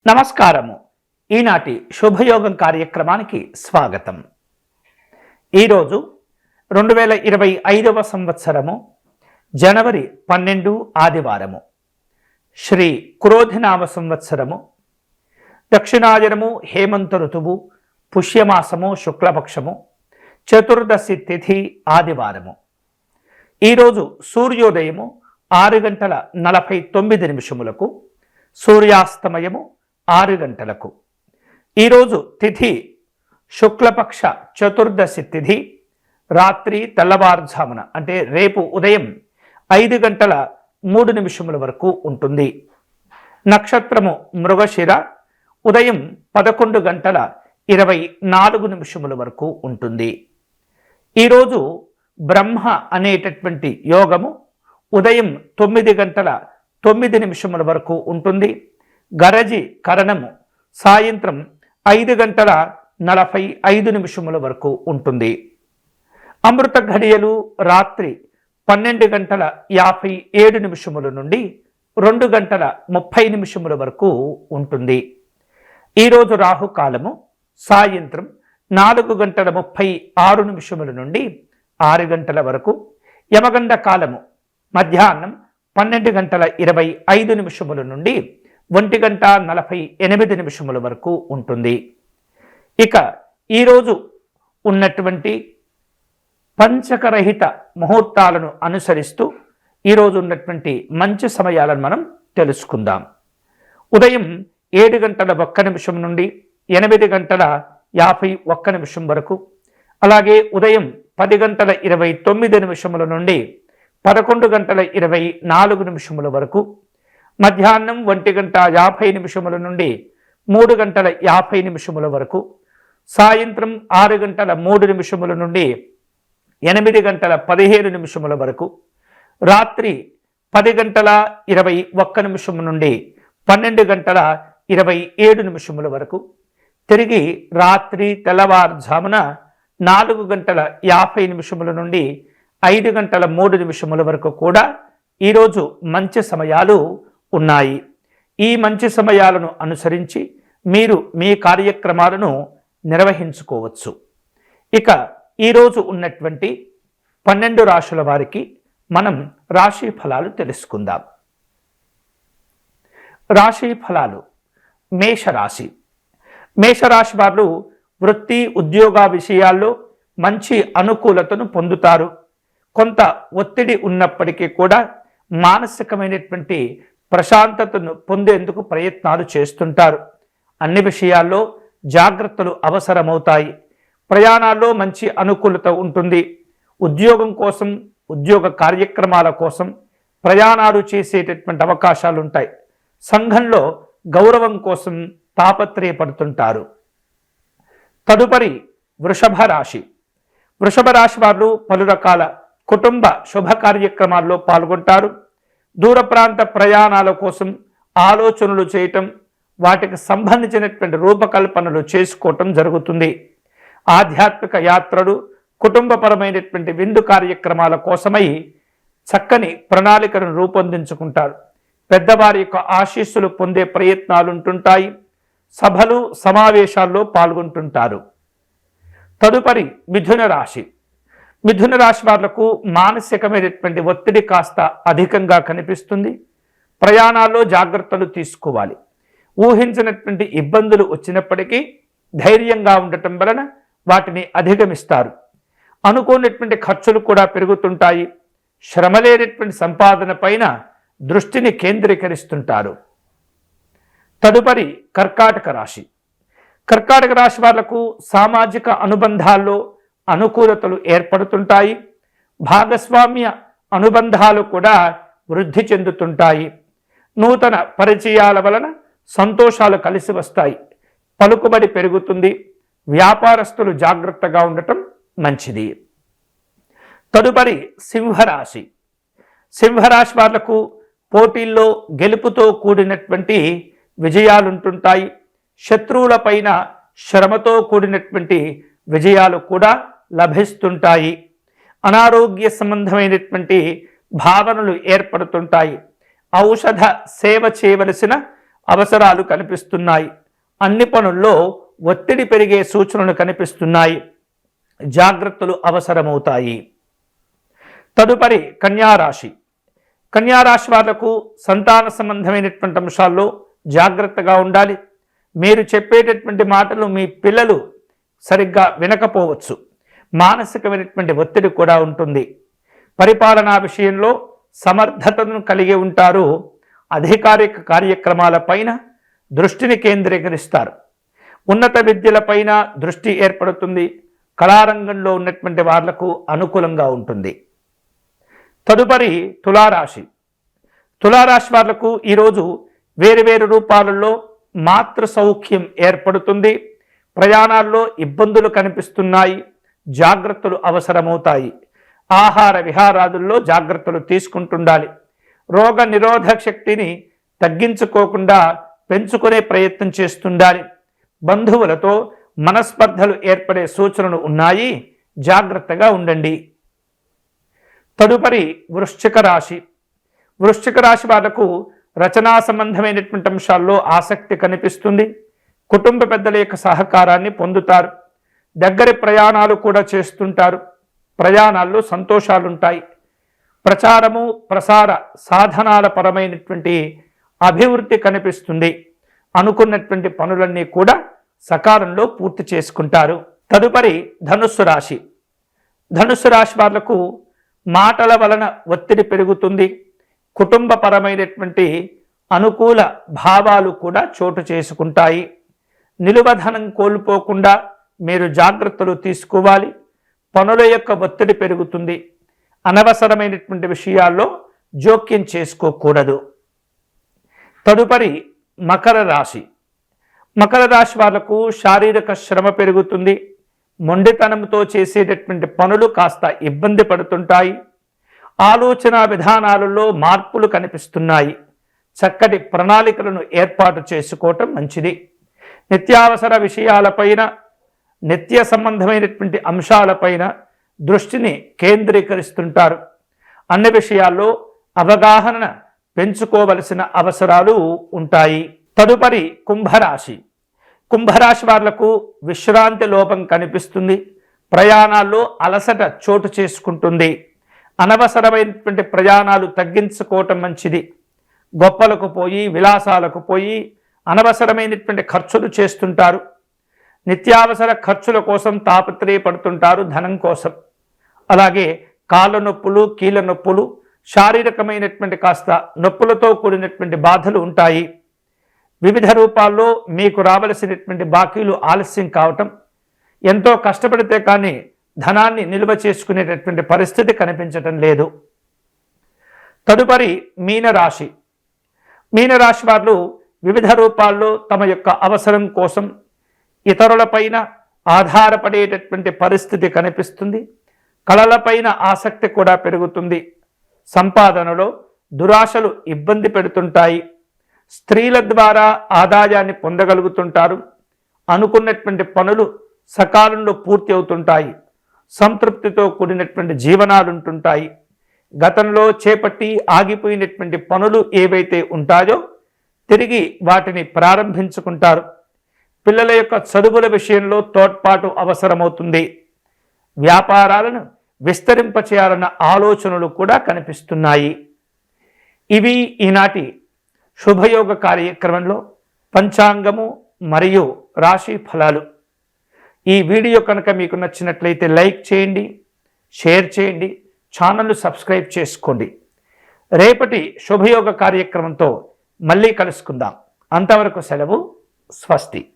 నమస్కారము. ఈనాటి శుభయోగం కార్యక్రమానికి స్వాగతం. ఈరోజు 2025 సంవత్సరము జనవరి 12 ఆదివారము, శ్రీ క్రోధినామ సంవత్సరము, దక్షిణాయనము, హేమంత ఋతువు, పుష్యమాసము, శుక్లపక్షము, చతుర్దశి తిథి ఆదివారము. ఈరోజు సూర్యోదయము 6:49 సూర్యాస్తమయము 6 గంటలకు. ఈరోజు తిథి శుక్లపక్ష చతుర్దశి తిథి రాత్రి తెల్లవారుజామున అంటే రేపు ఉదయం 5:03 వరకు ఉంటుంది. నక్షత్రము మృగశిర ఉదయం 11:24 వరకు ఉంటుంది. ఈరోజు బ్రహ్మ అనేటటువంటి యోగము ఉదయం 9:09 వరకు ఉంటుంది. గరజి కరణము సాయంత్రం 5:45 వరకు ఉంటుంది. అమృత ఘడియలు రాత్రి 12:57 నుండి 2:30 వరకు ఉంటుంది. ఈరోజు రాహుకాలము సాయంత్రం 4:36 నుండి 6 గంటల వరకు. యమగండ కాలము మధ్యాహ్నం 12:25 నుండి 1:48 వరకు ఉంటుంది. ఇక ఈరోజు ఉన్నటువంటి పంచకరహిత ముహూర్తాలను అనుసరిస్తూ ఈరోజు ఉన్నటువంటి మంచి సమయాలను మనం తెలుసుకుందాం. ఉదయం 7:01 నుండి 8:51 వరకు, అలాగే ఉదయం 10:29 నుండి 11:24 వరకు, మధ్యాహ్నం 1:50 నుండి 3:50 వరకు, సాయంత్రం 6:03 నుండి 8:15 వరకు, రాత్రి 10:21 నుండి 12:27 వరకు, తిరిగి రాత్రి తెల్లవారుజామున 4:50 నుండి 5:03 వరకు కూడా ఈరోజు మంచి సమయాలు ఉన్నాయి. ఈ మంచి సమయాలను అనుసరించి మీరు మీ కార్యక్రమాలను నిర్వహించుకోవచ్చు. ఇక ఈరోజు ఉన్నటువంటి 12 రాశుల వారికి మనం రాశి ఫలాలు తెలుసుకుందాం. రాశి ఫలాలు. మేషరాశి. మేషరాశి వారు వృత్తి ఉద్యోగ విషయాల్లో మంచి అనుకూలతను పొందుతారు. కొంత ఒత్తిడి ఉన్నప్పటికీ కూడా మానసికమైనటువంటి ప్రశాంతతను పొందేందుకు ప్రయత్నాలు చేస్తుంటారు. అన్ని విషయాల్లో జాగ్రత్తలు అవసరమవుతాయి. ప్రయాణాల్లో మంచి అనుకూలత ఉంటుంది. ఉద్యోగం కోసం, ఉద్యోగ కార్యక్రమాల కోసం ప్రయాణాలు చేసేటటువంటి అవకాశాలు ఉంటాయి. సంఘంలో గౌరవం కోసం తాపత్రయపడుతుంటారు. తదుపరి వృషభ రాశి. వృషభ రాశి వారు పలు రకాల కుటుంబ శుభ కార్యక్రమాల్లో పాల్గొంటారు. దూర ప్రాంత ప్రయాణాల కోసం ఆలోచనలు చేయటం, వాటికి సంబంధించినటువంటి రూపకల్పనలు చేసుకోవటం జరుగుతుంది. ఆధ్యాత్మిక యాత్రలు, కుటుంబపరమైనటువంటి విందు కార్యక్రమాల కోసమై చక్కని ప్రణాళికను రూపొందించుకుంటారు. పెద్దవారి యొక్క ఆశీస్సులు పొందే ప్రయత్నాలు ఉంటుంటాయి. సభలు సమావేశాల్లో పాల్గొంటుంటారు. తదుపరి మిథున రాశి. మిథున రాశి వాళ్లకు మానసికమైనటువంటి ఒత్తిడి కాస్త అధికంగా కనిపిస్తుంది. ప్రయాణాల్లో జాగ్రత్తలు తీసుకోవాలి. ఊహించినటువంటి ఇబ్బందులు వచ్చినప్పటికీ ధైర్యంగా ఉండటం వలన వాటిని అధిగమిస్తారు. అనుకోనటువంటి ఖర్చులు కూడా పెరుగుతుంటాయి. శ్రమలేనటువంటి సంపాదన పైన దృష్టిని కేంద్రీకరిస్తుంటారు. తదుపరి కర్కాటక రాశి. కర్కాటక రాశి వాళ్లకు సామాజిక అనుబంధాల్లో అనుకూలతలు ఏర్పడుతుంటాయి. భాగస్వామ్య అనుబంధాలు కూడా వృద్ధి చెందుతుంటాయి. నూతన పరిచయాల వలన సంతోషాలు కలిసి వస్తాయి. పలుకుబడి పెరుగుతుంది. వ్యాపారస్తులు జాగ్రత్తగా ఉండటం మంచిది. తదుపరి సింహరాశి. సింహరాశి వాళ్లకు పోటీల్లో గెలుపుతో కూడినటువంటి విజయాలుంటుంటాయి. శత్రువుల పైన శ్రమతో కూడినటువంటి విజయాలు కూడా లభిస్తుంటాయి. అనారోగ్య సంబంధమైనటువంటి భావనలు ఏర్పడుతుంటాయి. ఔషధ సేవ చేయవలసిన అవసరాలు కనిపిస్తున్నాయి. అన్ని పనుల్లో ఒత్తిడి పెరిగే సూచనలు కనిపిస్తున్నాయి. జాగ్రత్తలు అవసరమవుతాయి. తదుపరి కన్యారాశి. కన్యారాశి వాళ్లకు సంతాన సంబంధమైనటువంటి అంశాల్లో జాగ్రత్తగా ఉండాలి. మీరు చెప్పేటటువంటి మాటలు మీ పిల్లలు సరిగ్గా వినకపోవచ్చు. మానసికమైనటువంటి ఒత్తిడి కూడా ఉంటుంది. పరిపాలనా విషయంలో సమర్థతను కలిగి ఉంటారు. అధికారిక కార్యక్రమాలపైన దృష్టిని కేంద్రీకరిస్తారు. ఉన్నత విద్యలపైన దృష్టి ఏర్పడుతుంది. కళారంగంలో ఉన్నటువంటి వాళ్లకు అనుకూలంగా ఉంటుంది. తదుపరి తులారాశి. తులారాశి వాళ్లకు ఈరోజు వేరువేరు రూపాలలో మాతృ సౌఖ్యం ఏర్పడుతుంది. ప్రయాణాల్లో ఇబ్బందులు కనిపిస్తున్నాయి. జాగ్రత్తలు అవసరమవుతాయి. ఆహార విహారాదుల్లో జాగ్రత్తలు తీసుకుంటుండాలి. రోగ నిరోధక శక్తిని తగ్గించుకోకుండా పెంచుకునే ప్రయత్నం చేస్తుండాలి. బంధువులతో మనస్పర్ధలు ఏర్పడే సూచనలు ఉన్నాయి. జాగ్రత్తగా ఉండండి. తదుపరి వృశ్చిక రాశి. వృశ్చిక రాశి వాళ్లకు రచనా సంబంధమైనటువంటి అంశాల్లో ఆసక్తి కనిపిస్తుంది. కుటుంబ పెద్దల యొక్క సహకారాన్ని పొందుతారు. దగ్గరి ప్రయాణాలు కూడా చేస్తుంటారు. ప్రయాణాల్లో సంతోషాలుంటాయి. ప్రచారము ప్రసార సాధనాల పరమైనటువంటి అభివృద్ధి కనిపిస్తుంది. అనుకున్నటువంటి పనులన్నీ కూడా సకాలంలో పూర్తి చేసుకుంటారు. తదుపరి ధనుస్సు రాశి. ధనుస్సు రాశి వాళ్లకు మాటల వలన ఒత్తిడి పెరుగుతుంది. కుటుంబపరమైనటువంటి అనుకూల భావాలు కూడా చోటు చేసుకుంటాయి. నిలువధనం కోల్పోకుండా మీరు జాగ్రత్తలు తీసుకోవాలి. పనుల యొక్క ఒత్తిడి పెరుగుతుంది. అనవసరమైనటువంటి విషయాల్లో జోక్యం చేసుకోకూడదు. తదుపరి మకర రాశి. మకర రాశి వాళ్లకు శారీరక శ్రమ పెరుగుతుంది. మొండితనంతో చేసేటటువంటి పనులు కాస్త ఇబ్బంది పడుతుంటాయి. ఆలోచన విధానాలలో మార్పులు కనిపిస్తున్నాయి. చక్కటి ప్రణాళికలను ఏర్పాటు చేసుకోవటం మంచిది. నిత్యావసర విషయాలపైన నిత్య సంబంధమైనటువంటి అంశాలపైన దృష్టిని కేంద్రీకరిస్తుంటారు. అన్ని విషయాల్లో అవగాహన పెంచుకోవలసిన అవసరాలు ఉంటాయి. తదుపరి కుంభరాశి. కుంభరాశి వాళ్లకు విశ్రాంతి లోపం కనిపిస్తుంది. ప్రయాణాల్లో అలసట చోటు చేసుకుంటుంది. అనవసరమైనటువంటి ప్రయాణాలు తగ్గించుకోవటం మంచిది. గొప్పలకు పోయి విలాసాలకు పోయి అనవసరమైనటువంటి ఖర్చులు చేస్తుంటారు. నిత్యావసర ఖర్చుల కోసం తాపత్రయపడుతుంటారు ధనం కోసం. అలాగే కాళ్ళ నొప్పులు, కీళ్ళ నొప్పులు, శారీరకమైనటువంటి కాస్త నొప్పులతో కూడినటువంటి బాధలు ఉంటాయి. వివిధ రూపాల్లో మీకు రావలసినటువంటి బాకీలు ఆలస్యం కావటం, ఎంతో కష్టపడితే కానీ ధనాన్ని నిల్వ చేసుకునేటటువంటి పరిస్థితి కనిపించటం లేదు. తదుపరి మీనరాశి. మీనరాశి వారు వివిధ రూపాల్లో తమ యొక్క అవసరం కోసం ఇతరులపైన ఆధారపడేటటువంటి పరిస్థితి కనిపిస్తుంది. కళలపైన ఆసక్తి కూడా పెరుగుతుంది. సంపాదనలో దురాశలు ఇబ్బంది పెడుతుంటాయి. స్త్రీల ద్వారా ఆదాయాన్ని పొందగలుగుతుంటారు. అనుకున్నటువంటి పనులు సకాలంలో పూర్తి అవుతుంటాయి. సంతృప్తితో కూడినటువంటి జీవనాలు ఉంటుంటాయి. గతంలో చేపట్టి ఆగిపోయినటువంటి పనులు ఏవైతే ఉంటాయో తిరిగి వాటిని ప్రారంభించుకుంటారు. పిల్లల యొక్క చదువుల విషయంలో తోడ్పాటు అవసరమవుతుంది. వ్యాపారాలను విస్తరింపచేయాలన్న ఆలోచనలు కూడా కనిపిస్తున్నాయి. ఇవి ఈనాటి శుభయోగ కార్యక్రమంలో పంచాంగము మరియు రాశి ఫలాలు. ఈ వీడియో కనుక మీకు నచ్చినట్లయితే లైక్ చేయండి, షేర్ చేయండి, ఛానల్ను సబ్స్క్రైబ్ చేసుకోండి. రేపటి శుభయోగ కార్యక్రమంతో మళ్ళీ కలుసుకుందాం. అంతవరకు సెలవు. స్వస్తి.